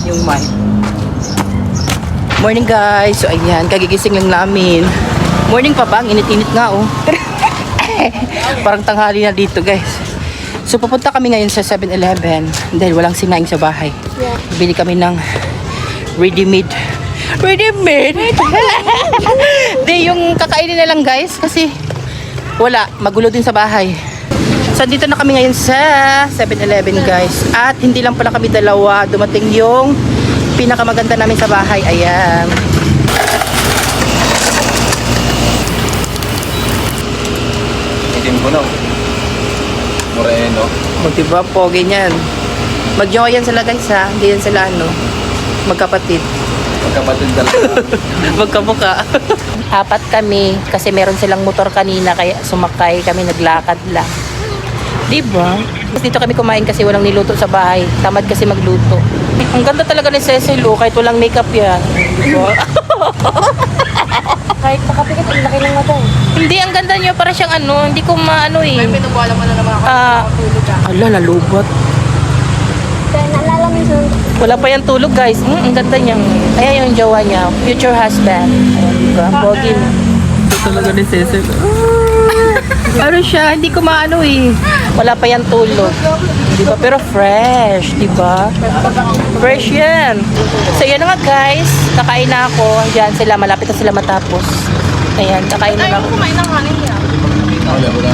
yung mic. Morning guys. So ayan, kagigising lang namin. Morning pa ba? Ang init-init nga oh. Parang tanghali na dito guys. So pupunta kami ngayon sa 7-Eleven dahil walang sinaing sa bahay. Bili kami ng ready-made. Di yung kakainin na lang guys kasi wala, magulo din sa bahay. So dito na kami ngayon sa 7-Eleven guys. At hindi lang pala kami dalawa, dumating yung pinakamaganda namin sa bahay. Ayan. Itim ko no. Moreno. O diba, pogi niyan. Mag-jowa yan sila guys ha. Hindi yan sila ano, magkapatid. Magkapatid talaga. Magkabuka. Apat kami kasi meron silang motor kanina kaya sumakay kami, naglakad lang. Diba? Dito kami kumain kasi walang niluto sa bahay. Tamad kasi magluto. Ang ganda talaga ni Cecil oh, kahit walang makeup yan. Diba? Kahit nakapikat, ang laki ng mata eh. Hindi, ang ganda niyo. Para siyang ano, hindi ko maano eh. May pinubuhala mo na naman ako. Tulog ka. Ala, nalubot. Kaya naalala mo yung Wala pa yung tulog guys. Ang ganda niya. Ayan yung jowa niya. Future husband. Ayan, diba? Pogi na. Ito talaga ni Cecil. Ano siya? Hindi ko maano eh. Wala pa yung tulog. Diba? Pero fresh. Diba? Fresh yan. So yun na nga guys. Kakain na ako. Diyan sila. Malapit na sila matapos. Ayan. Kakain na ako. kumain ng kanin niya. Wala.